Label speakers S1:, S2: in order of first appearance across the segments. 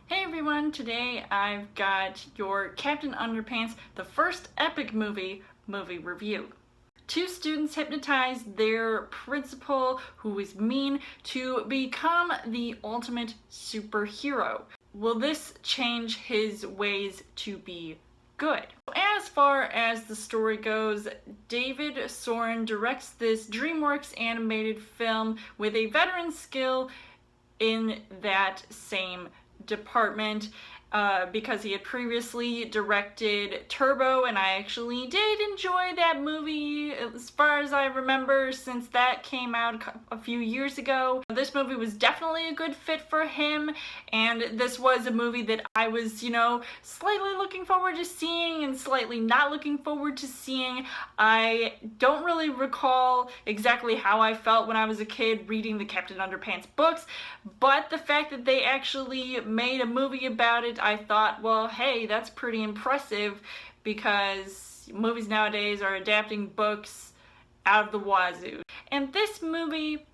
S1: Hey everyone, today I've got your Captain Underpants, the first epic movie review. Two students hypnotize their principal, who is mean, to become the ultimate superhero. Will this change his ways to be good? As far as the story goes, David Soren directs this DreamWorks animated film with a veteran skill in that same department because he had previously directed Turbo, and I actually did enjoy that movie as far as I remember, since that came out a few years ago. This movie was definitely a good fit for him, and this was a movie that I was, slightly looking forward to seeing and slightly not looking forward to seeing. I don't really recall exactly how I felt when I was a kid reading the Captain Underpants books, but the fact that they actually made a movie about it, I thought, well, hey, that's pretty impressive, because movies nowadays are adapting books out of the wazoo. And this movie,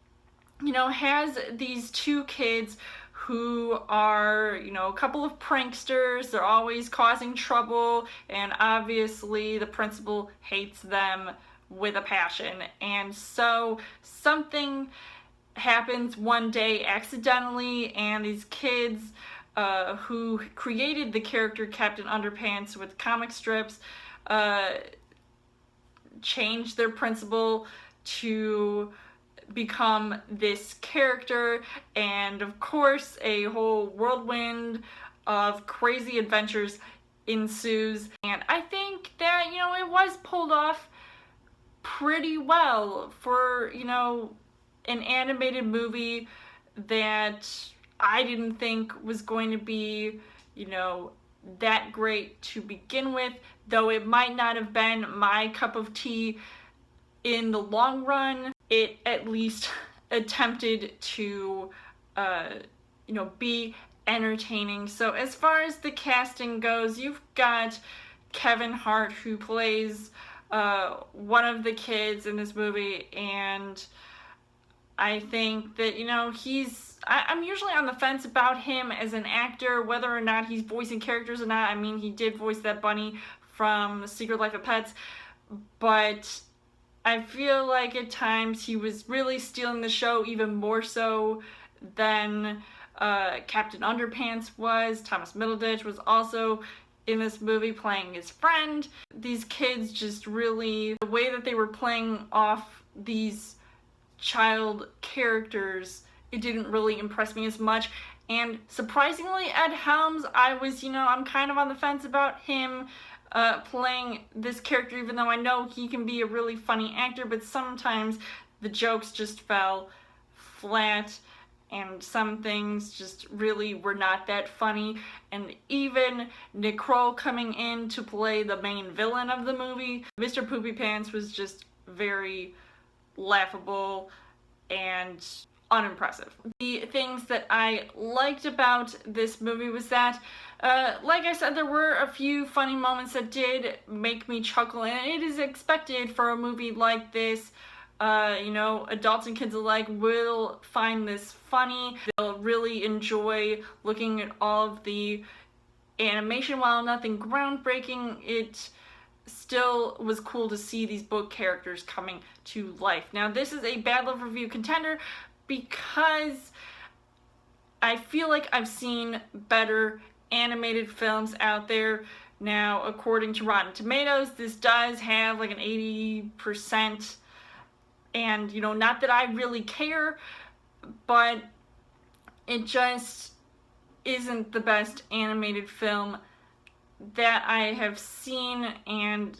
S1: has these two kids who are, a couple of pranksters. They're always causing trouble, and obviously the principal hates them with a passion. And so something happens one day accidentally, and these kids who created the character Captain Underpants with comic strips change their principal to become this character, and of course a whole whirlwind of crazy adventures ensues. And I think that, it was pulled off pretty well for, an animated movie that I didn't think was going to be, that great to begin with, though it might not have been my cup of tea in the long run. It at least attempted to, be entertaining. So as far as the casting goes, you've got Kevin Hart, who plays one of the kids in this movie, and I think that, I'm usually on the fence about him as an actor, whether or not he's voicing characters or not. I mean, he did voice that bunny from Secret Life of Pets, but I feel like at times he was really stealing the show, even more so than Captain Underpants was. Thomas Middleditch was also in this movie playing his friend. These kids just really, the way that they were playing off these child characters, it didn't really impress me as much. And surprisingly, Ed Helms, I was, I'm kind of on the fence about him playing this character, even though I know he can be a really funny actor, but sometimes the jokes just fell flat, and some things just really were not that funny. And even Nick Kroll coming in to play the main villain of the movie, Mr. Poopy Pants, was just very laughable and unimpressive. The things that I liked about this movie was that, like I said, there were a few funny moments that did make me chuckle, and it is expected for a movie like this. Adults and kids alike will find this funny. They'll really enjoy looking at all of the animation. While nothing groundbreaking, it still was cool to see these book characters coming to life. Now, this is a Bad Love Review contender because I feel like I've seen better animated films out there. Now, according to Rotten Tomatoes, this does have like an 80%, and not that I really care, but it just isn't the best animated film that I have seen. And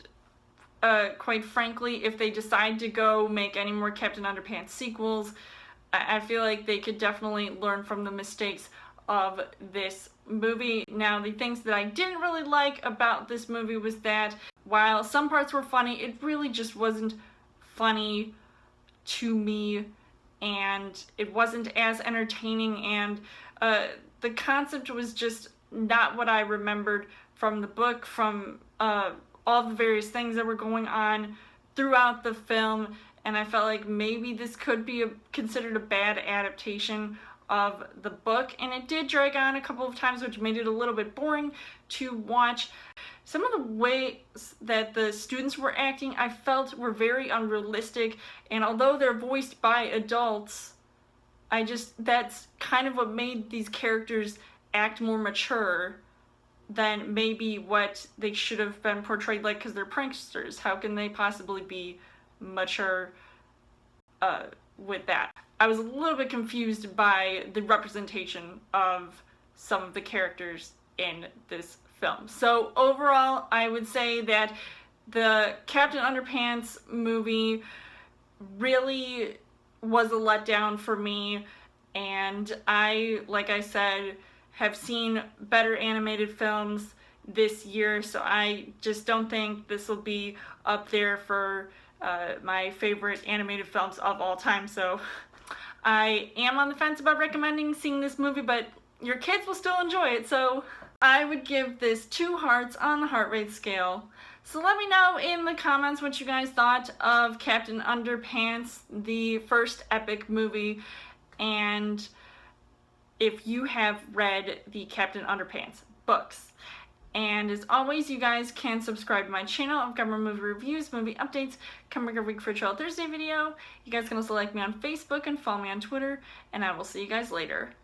S1: quite frankly, if they decide to go make any more Captain Underpants sequels, I feel like they could definitely learn from the mistakes of this movie. Now, the things that I didn't really like about this movie was that while some parts were funny, it really just wasn't funny to me, and it wasn't as entertaining, and the concept was just not what I remembered from the book, from all the various things that were going on throughout the film. And I felt like maybe this could be considered a bad adaptation of the book, and it did drag on a couple of times, which made it a little bit boring to watch. Some of the ways that the students were acting, I felt were very unrealistic, and although they're voiced by adults, that's kind of what made these characters act more mature than maybe what they should have been portrayed like, because they're pranksters. How can they possibly be mature with that? I was a little bit confused by the representation of some of the characters in this film. So overall, I would say that the Captain Underpants movie really was a letdown for me, and like I said, have seen better animated films this year, so I just don't think this will be up there for my favorite animated films of all time. So I am on the fence about recommending seeing this movie, but your kids will still enjoy it, so I would give this 2 hearts on the heart rate scale. So let me know in the comments what you guys thought of Captain Underpants, the first epic movie, and if you have read the Captain Underpants books. And as always, you guys can subscribe to my channel. I've got more movie reviews, movie updates coming every week for a Trail Thursday video. You guys can also like me on Facebook and follow me on Twitter, and I will see you guys later.